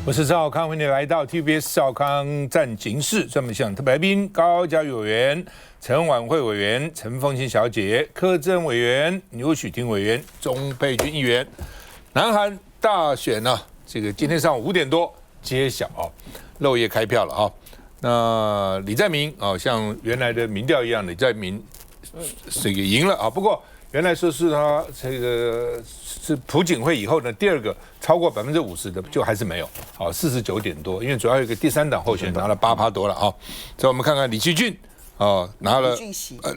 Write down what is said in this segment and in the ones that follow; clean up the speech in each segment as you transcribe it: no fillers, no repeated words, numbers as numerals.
我是赵少康，欢迎你来到 TBS 赵康战情室。专门向特别来宾高嘉瑜委员、陈婉慧委员、陈凤馨小姐、柯震委员、牛许婷委员、钟佩君议员。南韩大选呢，这个今天上午5点多揭晓啊，漏夜开票了啊。那李在明啊，像原来的民调一样，李在明这个赢了啊。不过原来说是他这个是朴槿惠以后呢，第二个超过50%的，就还是没有，好49点多，因为主要有一个第三党候选人拿了8%多了啊。所以我们看看李奇俊啊，拿了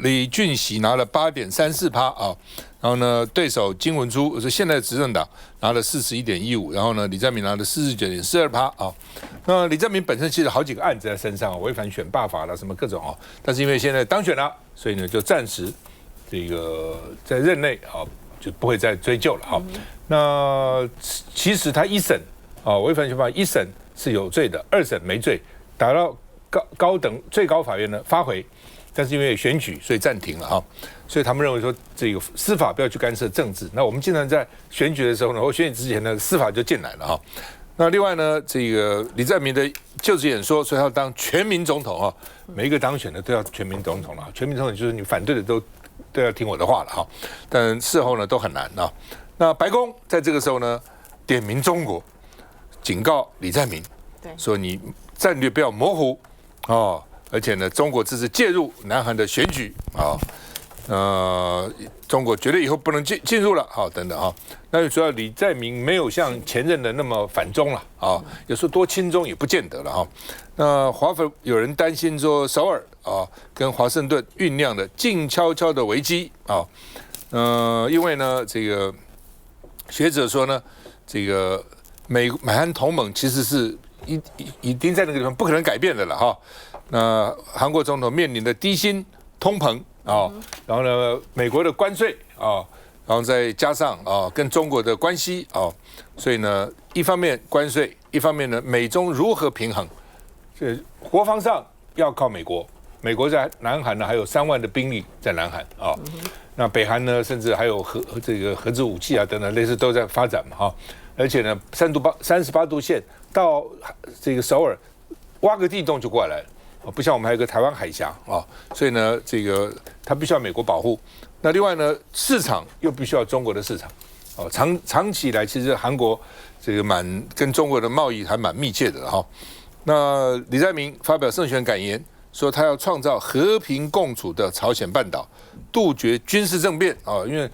李俊熙拿了8.34%啊，然后呢，对手金文珠是现在的执政党拿了41.15%，然后呢，李在明拿了49.42%啊。那李在明本身其实好几个案子在身上，违反选罢法了什么各种啊，但是因为现在当选了，所以呢就暂时这个在任内啊就不会再追究了哈。那其实他一审啊违反选罢法，一审是有罪的，二审没罪，打到高等最高法院呢发回，但是因为选举所以暂停了哈。所以他们认为说这个司法不要去干涉政治。那我们经常在选举的时候呢，或选举之前呢，司法就进来了哈。那另外呢，这个李在明的就职演说，所以他要当全民总统啊，每一个当选的都要全民总统了。全民总统就是你反对的都要听我的话了哈。但事后呢都很难啊。那白宫在这个时候呢，点名中国，警告李在明，说你战略不要模糊哦，而且呢，中国这是介入南韩的选举啊。中国绝对以后不能进入了，好，等等啊。那主要李在明没有像前任的那么反中了啊，有时候多亲中也不见得了哈。那华府有人担心说首尔啊跟华盛顿酝酿的静悄悄的危机啊，因为呢这个学者说呢，这个美韩同盟其实是已经在那个地方不可能改变的了哈。那韩国总统面临的低薪、通膨。然后呢，美国的关税啊，然后再加上跟中国的关系啊，所以呢，一方面关税，一方面呢，美中如何平衡？这国防上要靠美国，美国在南韩呢还有3万的兵力在南韩啊，那北韩呢，甚至还有核子武器啊等等，类似都在发展嘛哈，而且呢，38度线到这个首尔挖个地洞就过来了。不像我们还有个台湾海峡啊，所以呢，这个它必须要美国保护。那另外呢，市场又必须要中国的市场。哦，长期以来，其实韩国这个跟中国的贸易还蛮密切的哈。那李在明发表胜选感言，说他要创造和平共处的朝鲜半岛，杜绝军事政变啊，因为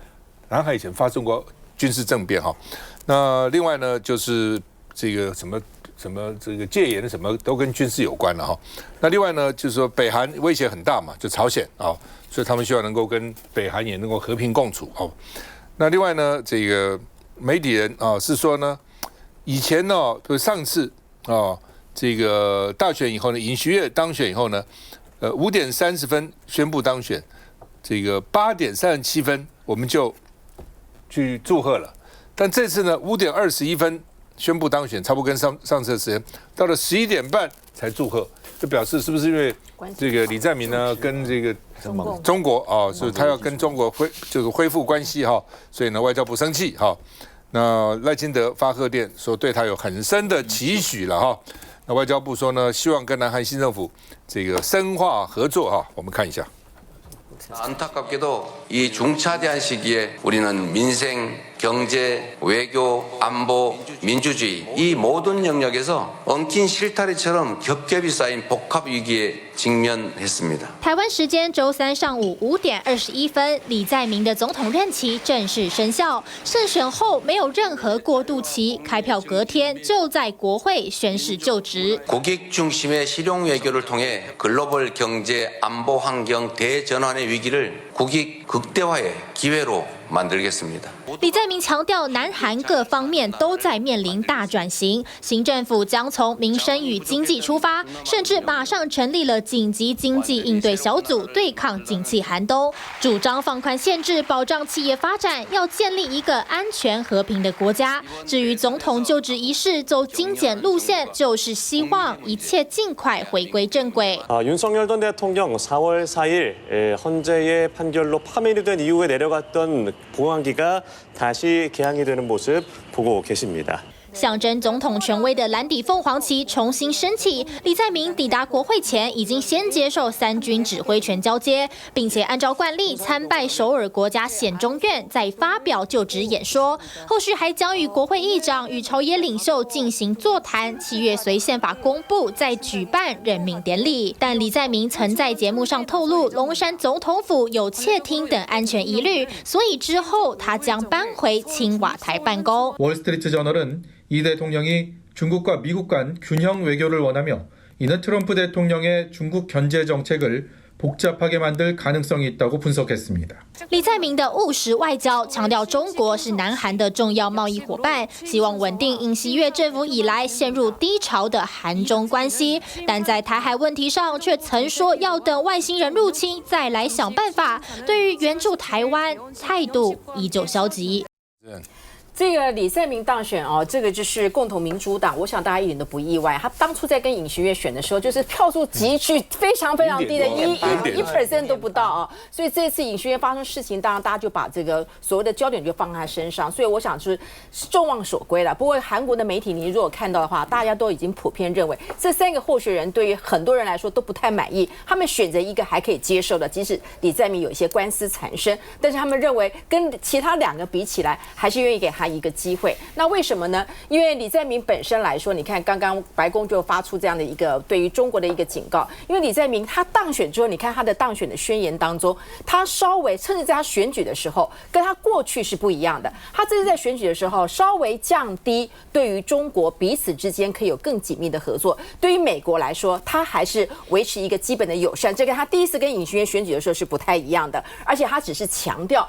南海以前发生过军事政变哈。那另外呢，就是这个什么这个戒严什么都跟军事有关了哈。那另外呢，就是说北韩威胁很大嘛，就朝鲜啊，所以他们希望能够跟北韩也能够和平共处哦。那另外呢，这个媒体人啊是说呢，以前呢，上次啊这个大选以后呢，尹锡悦当选以后呢，5点30分宣布当选，这个8点37分我们就去祝贺了，但这次呢5点21分。宣布当选，差不多跟上次的时间，到了11点半才祝贺，这表示是不是因为这个李在明呢跟这个中国啊，所以他要跟中国恢复关系哈，所以呢外交部生气哈，那赖清德发贺电说对他有很深的期许了哈，那外交部说呢希望跟南韩新政府这个深化合作哈，我们看一下。 안타깝게도 이 중차대한 시기에 우리는 민생, 경제, 외교, 안보, 민주주의 이 모든 영역에서 엉킨 실타래처럼 겹겹이 쌓인 복합 위기에 직면했습니다. 台湾时间周3上午5点21分，李在明的总统任期正式生效。胜选后没有任何过渡期，开票隔天就在国会宣誓就职。 국익 중심의 실용 외교를 통해 글로벌 경제, 안보 환경 대전환의 위기를 국익 극대화의 기회로 만들겠습니다. 李在明强调，南韩各方面都在面临大转型，新政府将从民生与经济出发，甚至马上成立了紧急经济应对小组，对抗景气寒冬，主张放宽限制，保障企业发展，要建立一个安全和平的国家。至于总统就职仪式走精简路线，就是希望一切尽快回归正轨。 윤석열 전 대통령 4월 4일 헌재의 판결로 파면이 된 이후에 내려갔던 보안기가 다시 개항이 되는 모습 보고 계십니다. 象征总统权威的蓝底凤凰旗重新升起。李在明抵达国会前，已经先接受三军指挥权交接，并且按照惯例参拜首尔国家显忠院，再发表就职演说。后续还将与国会议长与朝野领袖进行座谈，7月随宪法公布，再举办任命典礼。但李在明曾在节目上透露，龙山总统府有窃听等安全疑虑，所以之后他将搬回青瓦台办公。 월스트리트저널은 이 대통령이 중국과 미국 간 균형 외교를 원하며 이는 트럼프 대통령의 중국 견제 정책을 복잡하게 만들 가능성이 있다고 분석했습니다. 李在明的务实外交强调，中国是南韩的重要贸易伙伴，希望稳定尹锡悦政府以来陷入低潮的韩中关系。但在台海问题上，却曾说要等外星人入侵再来想办法。对于援助台湾，态度依旧消极。这个李在明当选哦，这个就是共同民主党，我想大家一点都不意外。他当初在跟尹锡悦选的时候，就是票数急剧非常非常低的1% 都不到啊。所以这次尹锡悦发生事情，当然大家就把这个所谓的焦点就放在他身上。所以我想就是众望所归了。不过韩国的媒体，你如果看到的话，大家都已经普遍认为这3个候选人对于很多人来说都不太满意。他们选择一个还可以接受的，即使李在明有一些官司缠身，但是他们认为跟其他2个比起来，还是愿意给他一个机会。那为什么呢？因为李在明本身来说，你看刚刚白宫就发出这样的一个对于中国的一个警告。因为李在明他当选之后，你看他的当选的宣言当中，他稍微甚至在他选举的时候，跟他过去是不一样的。他这次在选举的时候稍微降低对于中国彼此之间可以有更紧密的合作。对于美国来说，他还是维持一个基本的友善。这跟他第一次跟尹锡悦选举的时候是不太一样的。而且他只是强调，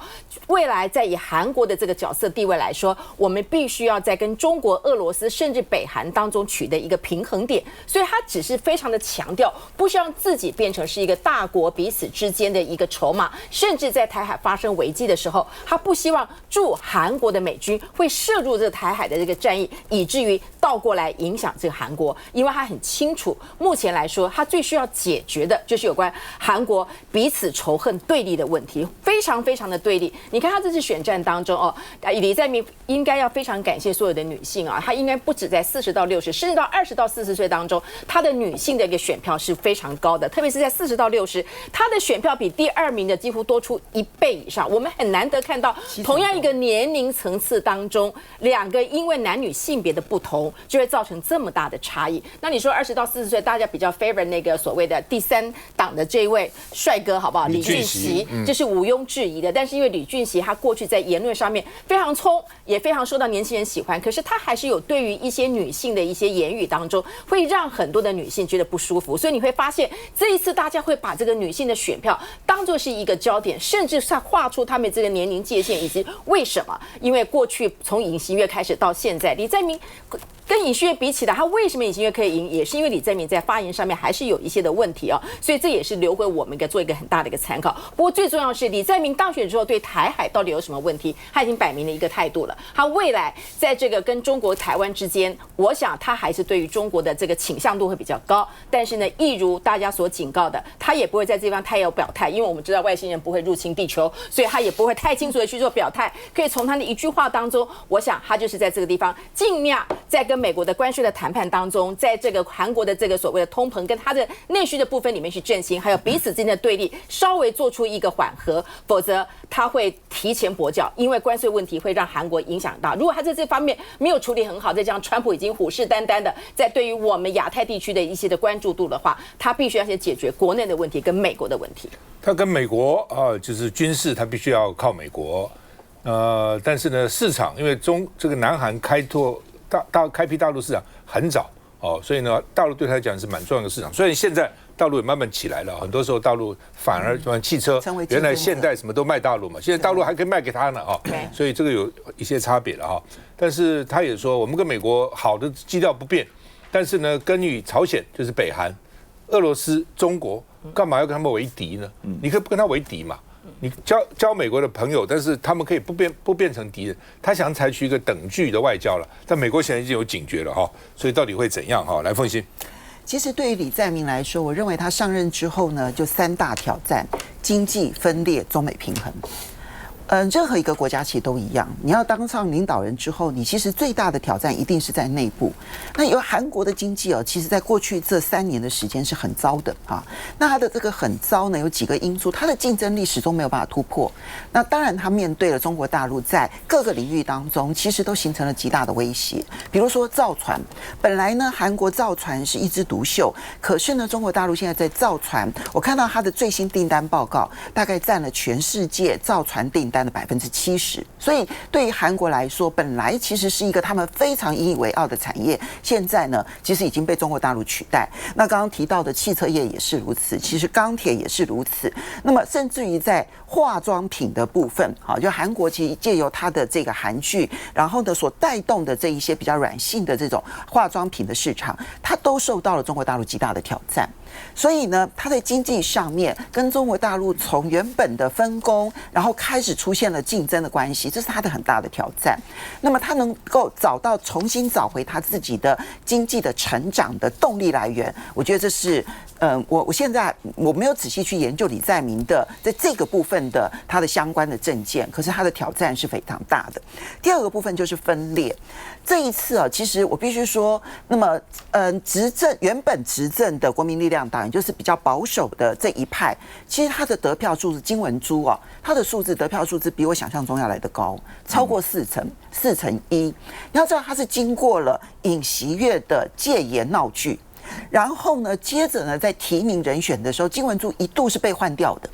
未来在以韩国的这个角色地位来说，我们必须要在跟中国、俄罗斯甚至北韩当中取得一个平衡点，所以他只是非常的强调，不希望自己变成是一个大国彼此之间的一个筹码，甚至在台海发生危机的时候，他不希望驻韩国的美军会涉入这个台海的这个战役，以至于倒过来影响这个韩国，因为他很清楚，目前来说，他最需要解决的就是有关韩国彼此仇恨对立的问题，非常非常的对立。你看他这次选战当中哦，李在明应该要非常感谢所有的女性啊，她应该不止在40到60，甚至到20到40岁当中，她的女性的一个选票是非常高的，特别是在40到60，她的选票比第2名的几乎多出1倍以上。我们很难得看到同样一个年龄层次当中，2个因为男女性别的不同，就会造成这么大的差异。那你说20到40岁，大家比较 favor 那个所谓的第3党的这一位帅哥，好不好？李俊熙，这是毋庸置疑的。但是因为李俊熙他过去在言论上面非常冲，也非常受到年轻人喜欢，可是他还是有对于一些女性的一些言语当中，会让很多的女性觉得不舒服。所以你会发现，这一次大家会把这个女性的选票当作是一个焦点，甚至是画出他们这个年龄界限，以及为什么？因为过去从尹锡悦开始到现在，李在明跟尹锡悦比起来，他为什么尹锡悦可以赢，也是因为李在明在发言上面还是有一些的问题哦。所以这也是留给我们做一个很大的一个参考。不过最重要的是，李在明当选之后对台海到底有什么问题，他已经摆明了一个态度了。他未来在这个跟中国台湾之间，我想他还是对于中国的这个倾向度会比较高。但是呢，一如大家所警告的，他也不会在这地方太有表态，因为我们知道外星人不会入侵地球，所以他也不会太清楚的去做表态。可以从他的一句话当中，我想他就是在这个地方尽量在跟美国的关税的谈判当中，在这个韩国的这个所谓的通膨跟他的内需的部分里面去振兴，还有彼此之间的对立稍微做出一个缓和，否则他会提前跛脚，因为关税问题会让韩国影响到。如果他在这方面没有处理很好，再加上川普已经虎视眈眈的在对于我们亚太地区的一些的关注度的话，他必须要先解决国内的问题跟美国的问题。他跟美国就是军事，他必须要靠美国。但是呢，市场因为这个南韩开辟大陆市场很早哦，所以呢，大陆对他来讲是蛮重要的市场。虽然现在大陆也慢慢起来了，很多时候大陆反而汽车，原来现代什么都卖大陆嘛，现在大陆还可以卖给他呢啊，所以这个有一些差别了哈。但是他也说，我们跟美国好的基调不变，但是呢，跟与朝鲜就是北韩、俄罗斯、中国，干嘛要跟他们为敌呢？你可以不跟他为敌嘛。你交美国的朋友，但是他们可以不变成敌人。他想采取一个等距的外交了，但美国现在已经有警觉了哈，所以到底会怎样哈？来，凤馨。其实对于李在明来说，我认为他上任之后呢，就3大挑战：经济分裂、中美平衡。任何一个国家其实都一样，你要当上领导人之后，你其实最大的挑战一定是在内部。那有韩国的经济其实在过去这3年的时间是很糟的啊。那它的这个很糟呢，有几个因素，它的竞争力始终没有办法突破。那当然，它面对了中国大陆在各个领域当中，其实都形成了极大的威胁。比如说造船，本来呢韩国造船是一枝独秀，可是呢中国大陆现在在造船，我看到它的最新订单报告，大概占了全世界造船订单的70%，所以对于韩国来说，本来其实是一个他们非常引以为傲的产业，现在呢，其实已经被中国大陆取代。那刚刚提到的汽车业也是如此，其实钢铁也是如此。那么甚至于在化妆品的部分，就韩国其实借由它的这个韩剧，然后呢所带动的这一些比较软性的这种化妆品的市场，它都受到了中国大陆极大的挑战。所以呢，它在经济上面跟中国大陆从原本的分工，然后开始出现了竞争的关系，这是它的很大的挑战。那么它能够重新找回它自己的经济的成长的动力来源，我觉得这是我现在我没有仔细去研究李在明的在这个部分的他的相关的政见，可是他的挑战是非常大的。第二个部分就是分裂。这一次其实我必须说，那么原本执政的国民力量党，也就是比较保守的这一派，其实他的得票数是金文珠他的得票数字比我想象中要来得高，超过4成1。你要知道，他是经过了尹锡悦的戒严闹剧，然后呢，接着呢，在提名人选的时候，金文珠一度是被换掉的。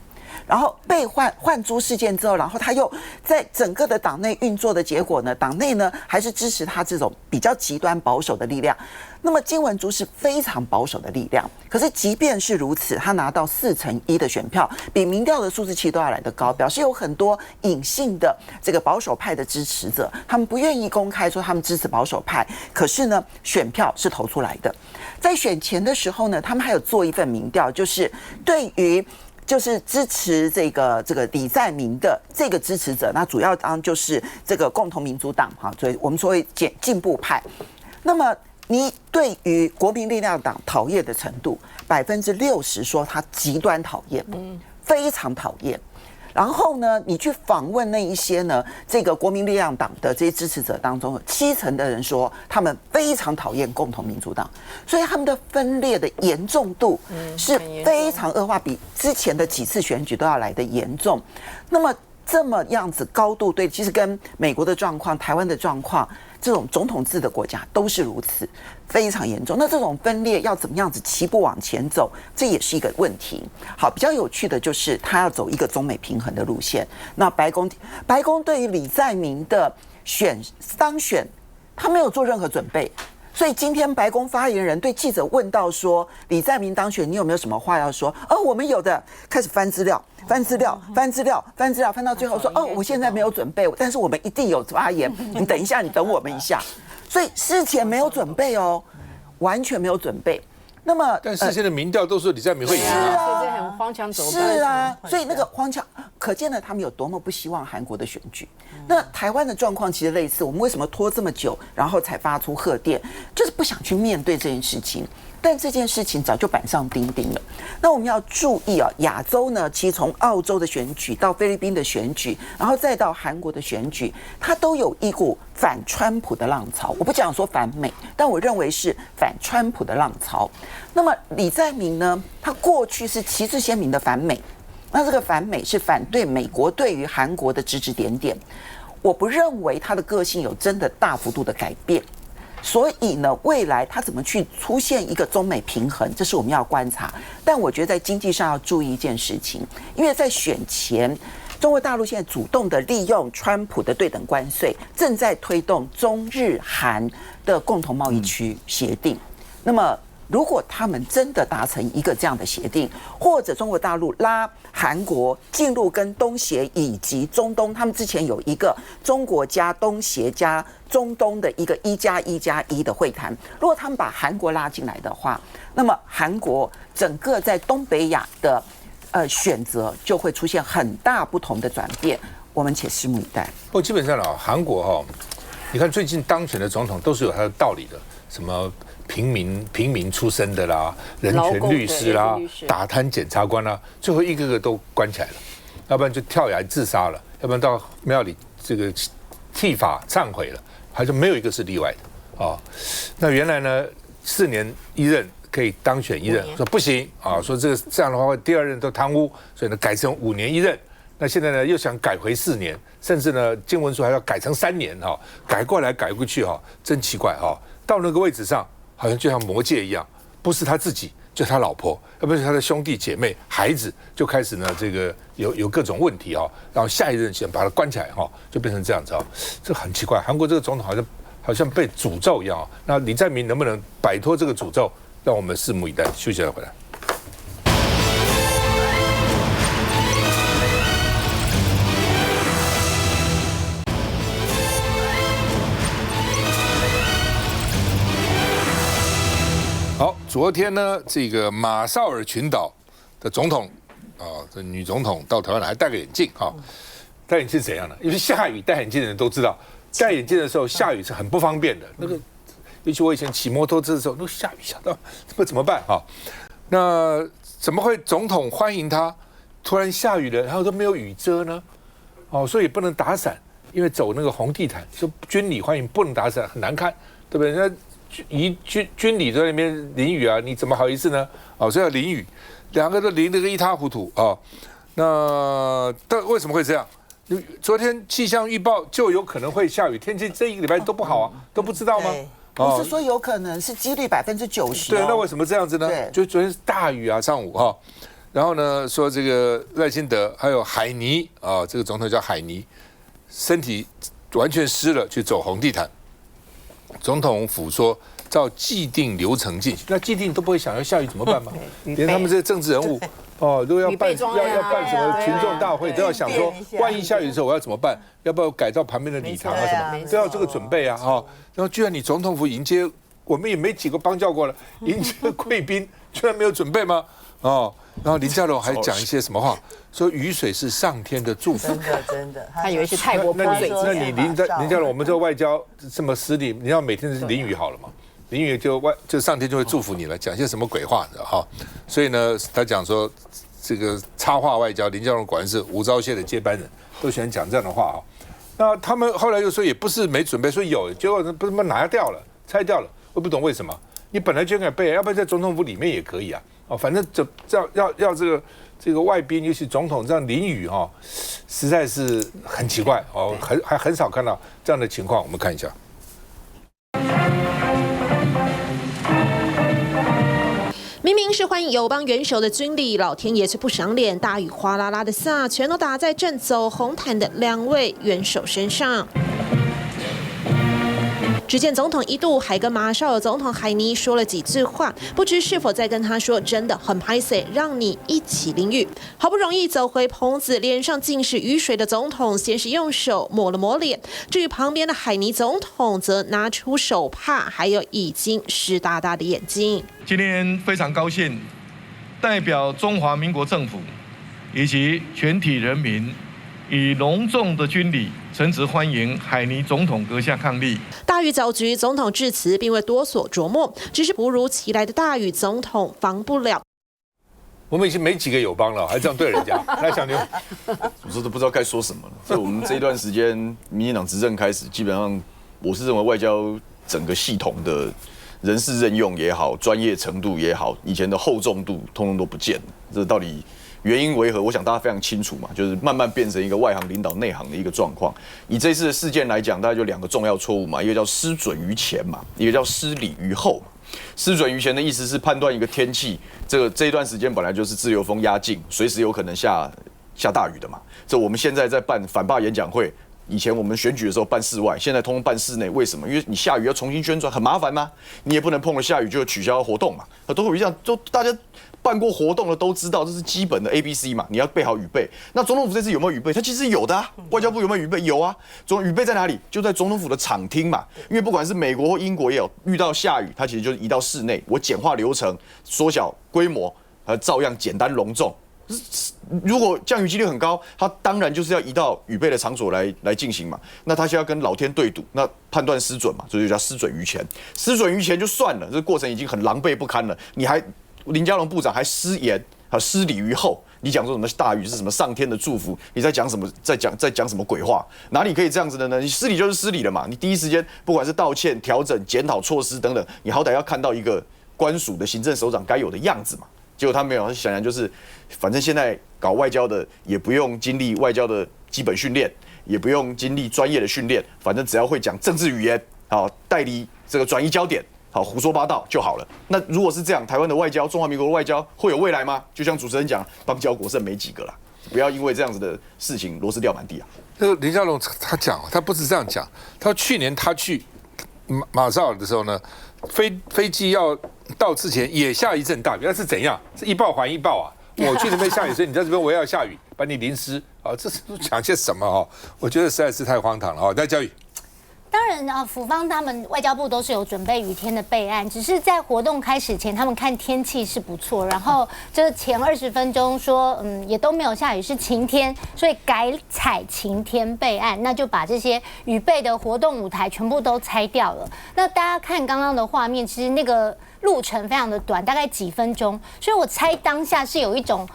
然后被换猪事件之后，然后他又在整个的党内运作的结果呢，党内呢还是支持他这种比较极端保守的力量。那么金文珠是非常保守的力量，可是即便是如此，他拿到4成1的选票，比民调的数字其实都要来得高，表示有很多隐性的这个保守派的支持者，他们不愿意公开说他们支持保守派，可是呢，选票是投出来的。在选前的时候呢，他们还有做一份民调，就是对于就是支持这个李在明的这个支持者，那主要当就是这个共同民主党所以我们所谓进步派。那么你对于国民力量党讨厌的程度，60%说他极端讨厌，非常讨厌。然后呢，你去访问那一些呢，这个国民力量党的这些支持者当中，7成的人说他们非常讨厌共同民主党，所以他们的分裂的严重度是非常恶化，比之前的几次选举都要来得严重。那么这么样子高度对，其实跟美国的状况、台湾的状况，这种总统制的国家都是如此，非常严重。那这种分裂要怎么样子齐步往前走，这也是一个问题。好，比较有趣的就是他要走一个中美平衡的路线。那白宫对于李在明的当选，他没有做任何准备。所以今天白宫发言人对记者问到说，李在明当选，你有没有什么话要说？我们有的，开始翻资料，翻到最后说，我现在没有准备，但是我们一定有发言，你等一下，你等我们一下。所以事前没有准备完全没有准备。那么，但事先的民调都说李在明会赢啊，所以很荒腔走板。是啊，所以那个荒腔，可见了他们有多么不希望韩国的选举。那台湾的状况其实类似，我们为什么拖这么久，然后才发出贺电，就是不想去面对这件事情。但这件事情早就板上钉钉了。那我们要注意亚洲呢，其实从澳洲的选举到菲律宾的选举，然后再到韩国的选举，它都有一股反川普的浪潮。我不讲说反美，但我认为是反川普的浪潮。那么李在明呢，他过去是旗帜鲜明的反美，那这个反美是反对美国对于韩国的指指点点。我不认为他的个性有真的大幅度的改变。所以呢，未来它怎么去出现一个中美平衡，这是我们要观察。但我觉得在经济上要注意一件事情，因为在选前，中国大陆现在主动的利用川普的对等关税，正在推动中日韩的共同贸易区协定。那么，如果他们真的达成一个这样的协定，或者中国大陆拉韩国进入跟东协以及中东，他们之前有一个中国加东协加中东的一个1+1+1的会谈，如果他们把韩国拉进来的话，那么韩国整个在东北亚的选择就会出现很大不同的转变，我们且拭目以待。不过基本上韩国你看最近当选的总统都是有他的道理的，什么平民出身的啦，人权律师啦，打贪检察官啦，最后一个个都关起来了，要不然就跳崖自杀了，要不然到庙里这个剃发忏悔了，好像没有一个是例外的啊。那原来呢，4年1任可以当选1任，说不行啊，说这样的话第2任都贪污，所以呢改成5年1任。那现在呢又想改回4年，甚至呢经文书还要改成3年哈，改过来改过去哈，真奇怪哈。到那个位置上，好像就像魔戒一样，不是他自己，就他老婆，要不是他的兄弟姐妹、孩子，就开始呢这个有各种问题哈，然后下一任先把他关起来哈，就变成这样子啊，这很奇怪。韩国这个总统好像被诅咒一样啊。那李在明能不能摆脱这个诅咒，让我们拭目以待。休息了回来。好，昨天呢，这个马绍尔群岛的总统这女总统到台湾来，还戴个眼镜戴眼镜是怎样的？因为下雨，戴眼镜的人都知道，戴眼镜的时候下雨是很不方便的。那个，尤其我以前骑摩托车的时候，那下雨下到怎么办那怎么会总统欢迎他？突然下雨了，然后都没有雨遮呢？所以不能打伞，因为走那个红地毯，就军礼欢迎不能打伞，很难看，对不对？那军礼在那边淋雨啊，你怎么好意思呢？所以要淋雨，两个都淋得个一塌糊涂那但为什么会这样？昨天气象预报就有可能会下雨，天气这1个礼拜都不好都不知道吗？不是说有可能，是几率90%。对，那为什么这样子呢？就昨天是大雨上午然后呢说这个赖清德还有海尼这个总统叫海尼，身体完全湿了，去走红地毯。总统府说照既定流程进行，那既定都不会想要下雨怎么办吗？连他们这些政治人物都要办什么群众大会，都要想说，万一下雨的时候我要怎么办？要不要改造旁边的礼堂什么？都要这个准备然后居然你总统府迎接，我们也没几个邦交过了，迎接贵宾居然没有准备吗？然后林佳龙还讲一些什么话，说雨水是上天的祝福。真的，他以为是泰国泼水节。那你林佳龙，我们这个外交这么失礼，你要每天是淋雨好了嘛？淋雨就上天就会祝福你了，讲些什么鬼话的所以呢，他讲说这个插话外交，林佳龙果然是吴钊燮的接班人，都喜欢讲这样的话那他们后来又说也不是没准备，说有，结果不是拿掉了，拆掉了，我不懂为什么。你本来就应该备，要不然在总统府里面也可以反正要这个外宾，尤其总统这样淋雨实在是很奇怪很少看到这样的情况。我们看一下。明明是欢迎友邦元首的军礼，老天爷却不赏脸，大雨哗啦啦的下，全都打在正走红毯的2位元首身上。只见总统一度还跟马绍尔总统海尼说了几句话，不知是否在跟他说真的很拍谢，让你一起淋雨。好不容易走回棚子，脸上尽是雨水的总统，先是用手抹了抹脸，至于旁边的海尼总统则拿出手帕，还有已经湿哒哒的眼睛。今天非常高兴，代表中华民国政府以及全体人民，以隆重的军礼诚挚欢迎海尼总统阁下抗力。大雨搅局，总统致辞并未多所琢磨，只是突如其来的大雨，总统防不了。我们已经没几个友邦了，还这样对人家，来小牛，我都不知道该说什么了。所以我们这一段时间，民进党执政开始，基本上我是认为外交整个系统的人事任用也好，专业程度也好，以前的厚重度通通都不见了。这到底原因为何？我想大家非常清楚嘛，就是慢慢变成一个外行领导内行的一个状况。以这次的事件来讲，大概就2个重要错误嘛，一个叫失准于前嘛，一个叫失礼于后。失准于前的意思是判断一个天气，这一段时间本来就是自由风压境，随时有可能下大雨的嘛。这我们现在在办反罢演讲会，以前我们选举的时候办室外，现在通通办室内，为什么？因为你下雨要重新宣传，很麻烦吗？你也不能碰了下雨就取消活动嘛，都会这样，就大家办过活动的都知道，这是基本的 ABC 嘛，你要备好雨备。那总统府这次有没有雨备？它其实有的外交部有没有雨备？有啊。雨备在哪里？就在总统府的场厅嘛。因为不管是美国或英国也有，遇到下雨，它其实就是移到室内，我简化流程，缩小规模，照样简单隆重。如果降雨几率很高，它当然就是要移到雨备的场所来进行嘛。那他就要跟老天对赌，那判断失准嘛，所以就叫失准于前。失准于前就算了，这过程已经很狼狈不堪了，你还林佳龙部长还失言，还失礼于后，你讲说什么大雨是什么上天的祝福，你在讲什么？在讲什么鬼话？哪里可以这样子的呢？你失礼就是失礼了嘛，你第一时间不管是道歉、调整、检讨措施等等，你好歹要看到一个官署的行政首长该有的样子嘛。结果他没有，他显然就是，反正现在搞外交的也不用经历外交的基本训练，也不用经历专业的训练，反正只要会讲政治语言，好带离这个转移焦点。好，胡说八道就好了。那如果是这样，台湾的外交，中华民国的外交会有未来吗？就像主持人讲，邦交国剩没几个了，不要因为这样子的事情螺丝掉满地啊。那个林佳龙他讲，他不是这样讲，他说去年他去马绍尔的时候呢，飞机要到之前也下一阵大雨，那是怎样？是一报还一报啊！我去那边下雨，所以你在这边我也要下雨，把你淋湿啊！这是讲些什么哦？我觉得实在是太荒唐了哦！在教育。当然啊，府方他们外交部都是有准备雨天的备案，只是在活动开始前，他们看天气是不错，然后这前20分钟说，也都没有下雨，是晴天，所以改采晴天备案，那就把这些预备的活动舞台全部都拆掉了。那大家看刚刚的画面，其实那个路程非常的短，大概几分钟，所以我猜当下是有一种。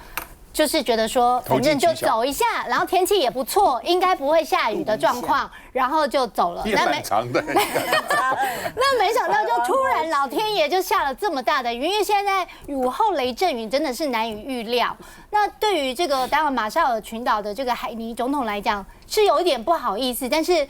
就是觉得说，反正就走一下，然后天气也不错，应该不会下雨的状况，然后就走了。那蛮长的。那没想到，就突然老天爷就下了这么大的雨，因为现在午后雷阵雨真的是难以预料。那对于这个当然马绍尔群岛的这个海尼总统来讲，是有一点不好意思，但是。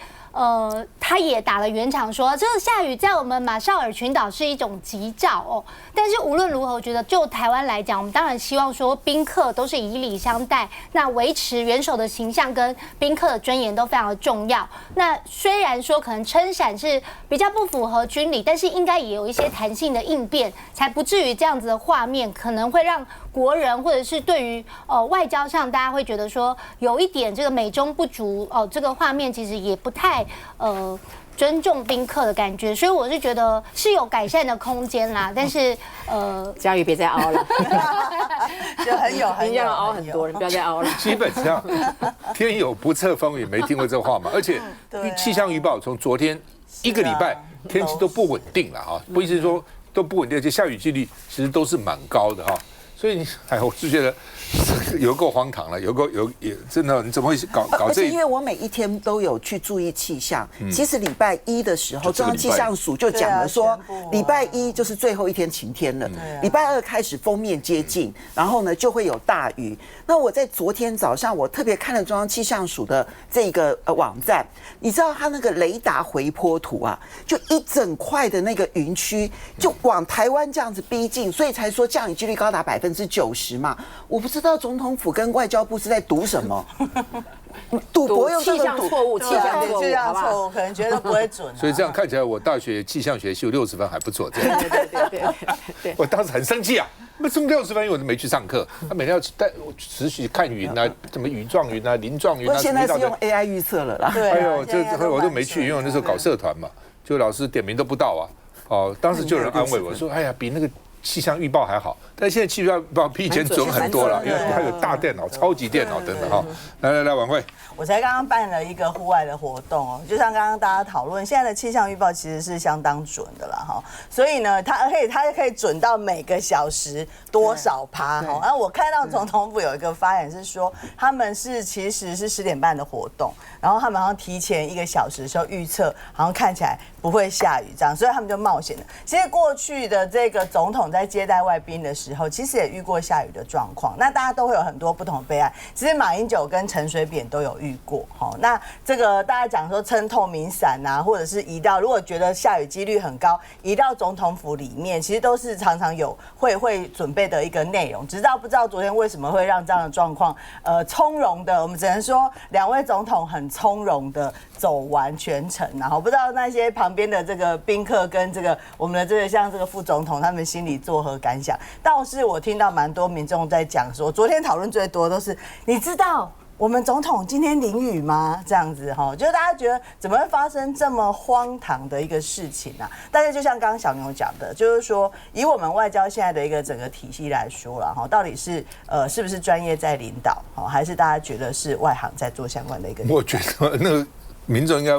他也打了圆场说，这个下雨在我们马绍尔群岛是一种吉兆哦。但是无论如何，我觉得就台湾来讲，我们当然希望说宾客都是以礼相待，那维持元首的形象跟宾客的尊严都非常的重要。那虽然说可能撑伞是比较不符合军礼，但是应该也有一些弹性的应变，才不至于这样子的画面可能会让国人或者是对于外交上大家会觉得说有一点这个美中不足这个画面其实也不太尊重宾客的感觉，所以我是觉得是有改善的空间啦。但是佳瑜别再凹了，就很有你这样凹很多人，不要再凹了。基本上天有不测风云，没听过这话嘛？而且气象预报从昨天1个礼拜天气都不稳定了啊，不意思是说都不稳定，而且下雨几率其实都是蛮高的哈。所以我是觉得有够荒唐了，也真的，你怎么会搞这？而且因为我每一天都有去注意气象，其实礼拜1的时候，中央气象署就讲了说，礼拜1就是最后一天晴天了，礼拜2开始锋面接近，然后呢就会有大雨。那我在昨天早上，我特别看了中央气象署的这个网站，你知道它那个雷达回波图啊，就一整块的那个云区就往台湾这样子逼近，所以才说降雨几率高达90%嘛。我不知道总统府跟外交部是在赌什么，赌博用气象错误，气象错误，可能觉得不会准。所以这样看起来，我大学气象学修60分还不错。这样，对，我当时很生气啊，那中60分，因为我都没去上课，他每天要带我持续看云啊，什么雨状云啊、鳞状云啊。现在是用 AI 预测了啦。哎呦，这我都没去，因为我那时候搞社团嘛，就老师点名都不到啊。哦，当时就有人安慰我说：“哎呀，比那个。”气象预报还好，但现在气象预报比以前准很多了，因为它有大电脑、超级电脑等等哈。来，晚会，我才刚刚办了一个户外的活动哦，就像刚刚大家讨论，现在的气象预报其实是相当准的啦哈。所以呢，它可以准到每个小时多少趴哈。然后我看到总统府有一个发言是说，他们其实是10点半的活动，然后他们好像提前1个小时的时候预测，好像看起来不会下雨这样，所以他们就冒险了。其实过去的这个总统在接待外宾的时候，其实也遇过下雨的状况。那大家都会有很多不同的备案。其实马英九跟陈水扁都有遇过。那这个大家讲说撑透明伞啊，或者是移到，如果觉得下雨几率很高，移到总统府里面，其实都是常常有会准备的一个内容。不知道昨天为什么会让这样的状况，从容的，我们只能说2位总统很从容的走完全程。然后不知道那些旁边的这个宾客跟这个我们的这个像这个副总统，他们心里作何感想？倒是我听到蛮多民众在讲说，昨天讨论最多都是，你知道我们总统今天淋雨吗？这样子哈，就是大家觉得怎么会发生这么荒唐的一个事情啊？但是就像刚刚小牛讲的，就是说以我们外交现在的一个整个体系来说啦，哈，到底是是不是专业在领导，还是大家觉得是外行在做相关的一个？我觉得那个民众应该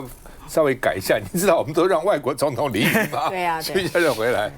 稍微改一下。你知道我们都让外国总统淋雨吗？对呀，所以现在回来。